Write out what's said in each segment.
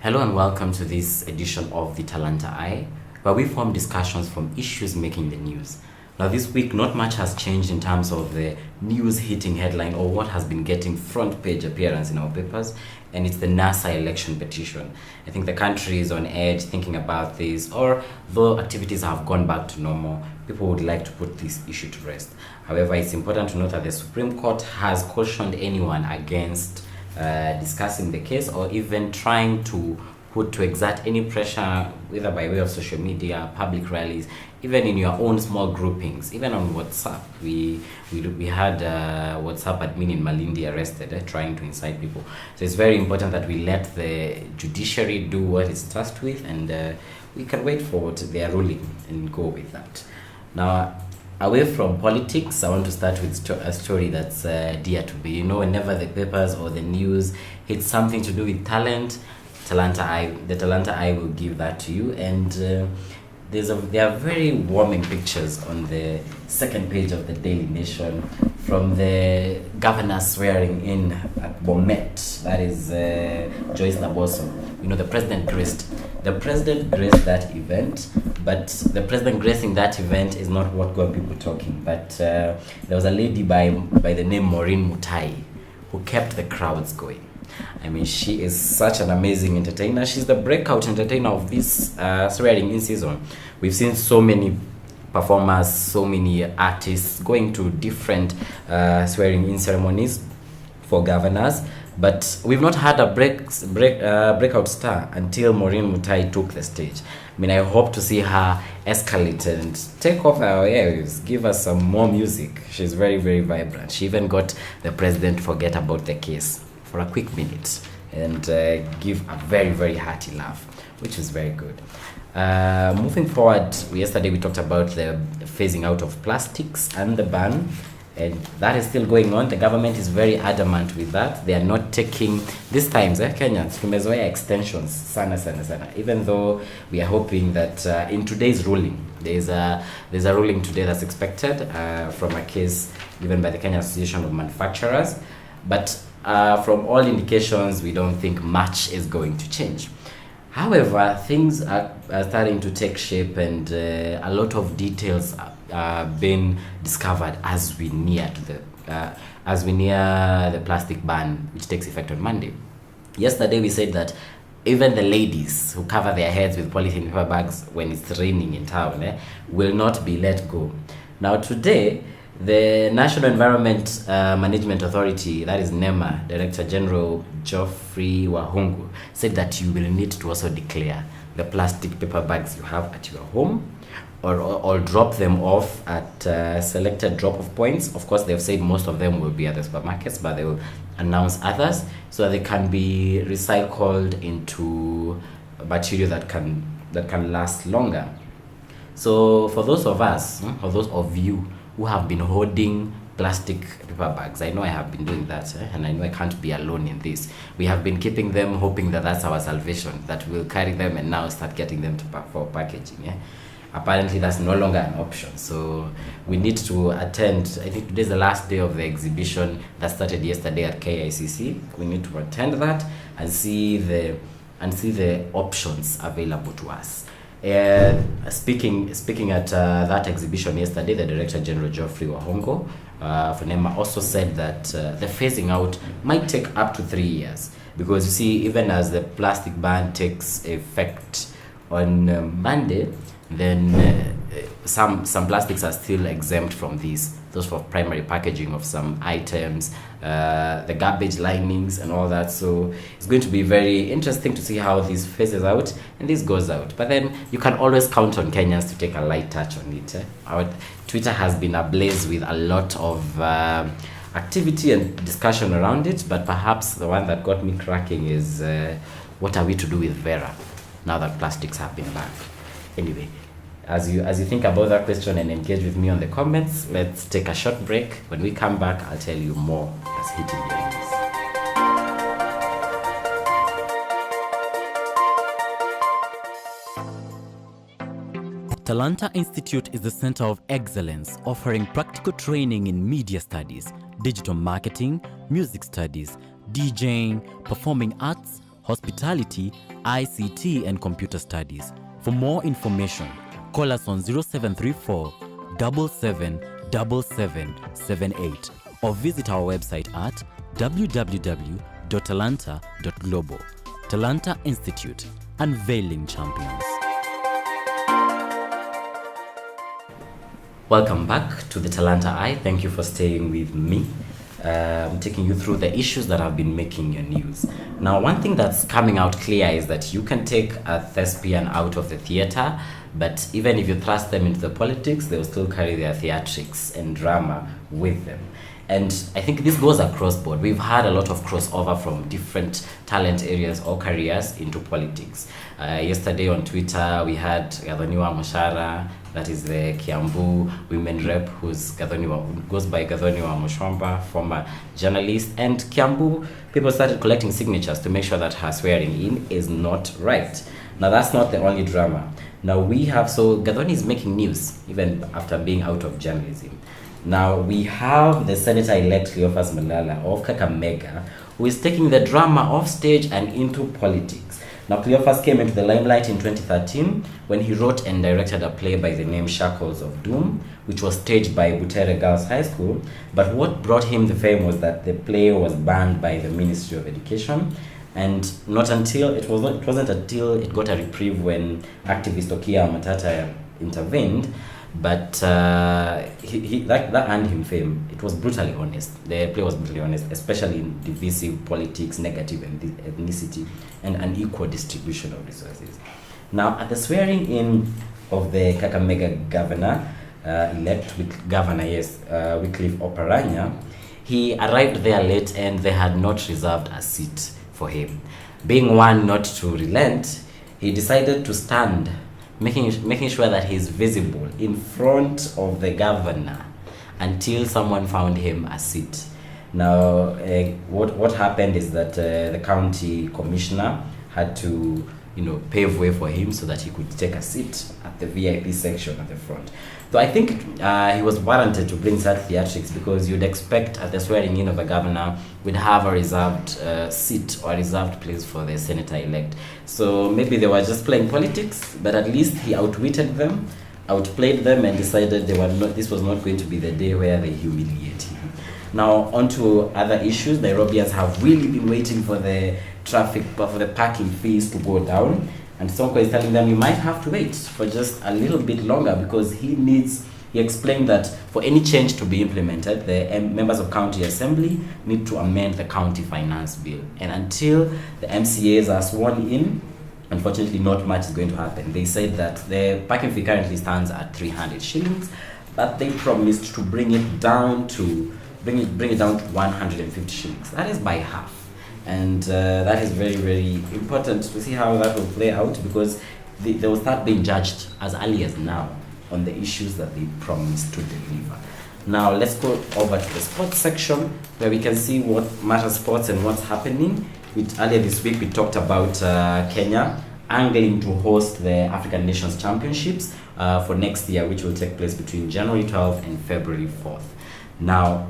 Hello and welcome to this edition of the Talanta Eye, where we form discussions from issues making the news. Now, this week, not much has changed in terms of the news hitting headline or what has been getting front page appearance in our papers, and it's the NASA election petition. I think the country is on edge thinking about this, or though activities have gone back to normal, people would like to put this issue to rest. However, it's important to note that the Supreme Court has cautioned anyone against discussing the case or even trying to exert any pressure, whether by way of social media, public rallies, even in your own small groupings, even on WhatsApp. We had WhatsApp admin in Malindi arrested trying to incite people. So it's very important that we let the judiciary do what it's tasked with, and we can wait for their ruling and go with that. Now, away from politics, I want to start with a story that's dear to me. Whenever the papers or the news hits something to do with talent, the Talanta Eye will give that to you. And there are very warming pictures on the second page of the Daily Nation from the governor swearing in at Bomet. That is Joyce Laboso. The president graced that event, but the president gracing that event is not what got people talking. But there was a lady by the name Maureen Mutai who kept the crowds going. I mean, she is such an amazing entertainer. She's the breakout entertainer of this swearing-in season. We've seen so many performers, so many artists going to different swearing-in ceremonies for governors, but we've not had a breakout star until Maureen Mutai took the stage. I mean, I hope to see her escalate and take off our airwaves, give us some more music. She's very, very vibrant. She even got the president to forget about the case for a quick minute and give a very, very hearty laugh, which is very good. Moving forward, yesterday we talked about the phasing out of plastics and the ban, and that is still going on. The government is very adamant with that. They are not taking, these times, Kenyans, tumezoea extensions, sana. Even though we are hoping that in today's ruling, there's a ruling today that's expected from a case given by the Kenya Association of Manufacturers, but from all indications, we don't think much is going to change. However, things are starting to take shape, and a lot of details are being discovered as we near the plastic ban, which takes effect on Monday. Yesterday, we said that even the ladies who cover their heads with polythene paper bags when it's raining in town will not be let go. Now, today, the National Environment Management Authority, that is NEMA, Director General Geoffrey Wahungu, said that you will need to also declare the plastic paper bags you have at your home or drop them off at selected drop-off points. Of course, they've said most of them will be at the supermarkets, but they will announce others so that they can be recycled into material that can last longer. So for those of us, for those of you who have been hoarding plastic paper bags, I know I have been doing that, and I know I can't be alone in this. We have been keeping them, hoping that that's our salvation, that we'll carry them and now start getting them for packaging. Apparently, that's no longer an option. So we need to attend. I think today's the last day of the exhibition that started yesterday at KICC. We need to attend that and see the options available to us. Speaking at that exhibition yesterday, the Director General Geoffrey Wahungu for NEMA also said that the phasing out might take up to 3 years, because you see, even as the plastic ban takes effect on Monday, then some plastics are still exempt from those for primary packaging of some items, the garbage linings and all that. So it's going to be very interesting to see how this phases out and this goes out. But then you can always count on Kenyans to take a light touch on it. Our Twitter has been ablaze with a lot of activity and discussion around it, but perhaps the one that got me cracking is what are we to do with Vera now that plastics have been banned? Anyway, as you think about that question and engage with me on the comments, let's take a short break. When we come back, I'll tell you more that's hitting the news. Talanta Institute is the center of excellence, offering practical training in media studies, digital marketing, music studies, DJing, performing arts, hospitality, ICT, and computer studies. For more information, call us on 0734 777778 or visit our website at www.talanta.global. Talanta Institute, unveiling champions. Welcome back to the Talanta Eye. Thank you for staying with me. I'm taking you through the issues that have been making your news. Now, one thing that's coming out clear is that you can take a thespian out of the theater, but even if you thrust them into the politics, they will still carry their theatrics and drama with them. And I think this goes across board. We've had a lot of crossover from different talent areas or careers into politics. Yesterday on Twitter, we had Gathoni Mushomba, that is the Kiambu women rep, who's goes by Gathoni Mushomba, former journalist. And Kiambu, people started collecting signatures to make sure that her swearing in is not right. Now, that's not the only drama. Now, Gathoni is making news, even after being out of journalism. Now, we have the Senator-elect Cleophas Malala of Kakamega, who is taking the drama off stage and into politics. Now, Cleophas came into the limelight in 2013 when he wrote and directed a play by the name Shackles of Doom, which was staged by Butere Girls High School. But what brought him the fame was that the play was banned by the Ministry of Education. And it wasn't until it got a reprieve when activist Okia Matata intervened. But that earned him fame. It was brutally honest. The play was brutally honest, especially in divisive politics, negative ethnicity, and unequal distribution of resources. Now, at the swearing in of the Kakamega Wycliffe Oparanya, he arrived there late and they had not reserved a seat for him. Being one not to relent, he decided to stand, making sure that he's visible in front of the governor until someone found him a seat. Now, what happened is that the county commissioner had to, pave way for him so that he could take a seat at the VIP section at the front. So I think he was warranted to bring such theatrics, because you'd expect at the swearing in of a governor we'd have a reserved seat or a reserved place for the senator-elect. So maybe they were just playing politics, but at least he outwitted them, outplayed them, and decided this was not going to be the day where they humiliate him. Now, on to other issues. Nairobians have really been waiting for the parking fees to go down. And Sonko is telling them you might have to wait for just a little bit longer, because he explained that for any change to be implemented, the members of county assembly need to amend the county finance bill. And until the MCAs are sworn in, unfortunately not much is going to happen. They said that the parking fee currently stands at 300 shillings, but they promised to bring it down to 150 shillings. That is by half. And that is very, very important to see how that will play out, because they will start being judged as early as now on the issues that they promised to deliver. Now, let's go over to the sports section, where we can see what matters sports and what's happening. Earlier this week, we talked about Kenya angling to host the African Nations Championships for next year, which will take place between January 12th and February 4th. Now,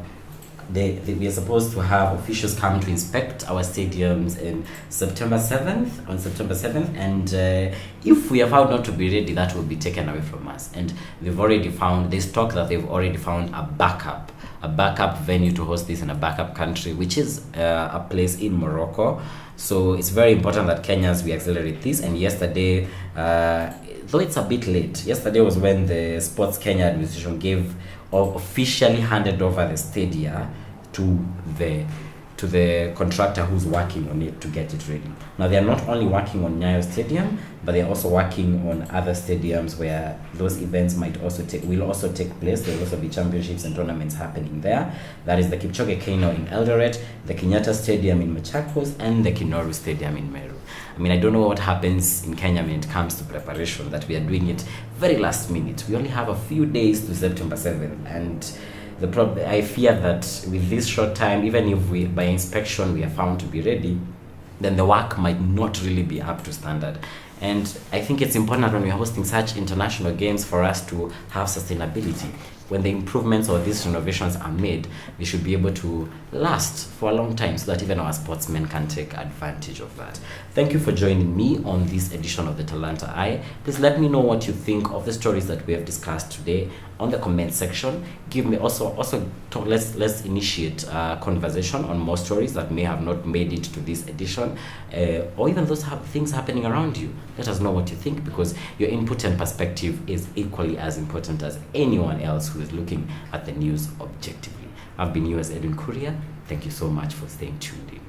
we are supposed to have officials come to inspect our stadiums on September 7th, and if we are found not to be ready, that will be taken away from us. And they've already found a backup venue to host this in a backup country, which is a place in Morocco. So it's very important that Kenyans, we accelerate this. And yesterday, though it's a bit late, yesterday was when the Sports Kenya administration officially handed over the stadia to the contractor who's working on it to get it ready. Now, they are not only working on Nyayo Stadium, but they're also working on other stadiums where those events will also take place. There will also be championships and tournaments happening there. That is the Kipchoge Keino in Eldoret, the Kenyatta Stadium in Machakos, and the Kinoru Stadium in Meru. I mean, I don't know what happens in Kenya when it comes to preparation, that we are doing it very last minute. We only have a few days to September 7th, and I fear that with this short time, even if by inspection we are found to be ready, then the work might not really be up to standard. And I think it's important when we're hosting such international games for us to have sustainability. when the improvements or these renovations are made, they should be able to last for a long time, so that even our sportsmen can take advantage of that. Thank you for joining me on this edition of the Talanta Eye. Please let me know what you think of the stories that we have discussed today on the comment section. Give me let's initiate a conversation on more stories that may have not made it to this edition, or even those things happening around you. Let us know what you think, because your input and perspective is equally as important as anyone else who is looking at the news objectively. I've been yours, Edwin Kuria. Thank you so much for staying tuned in.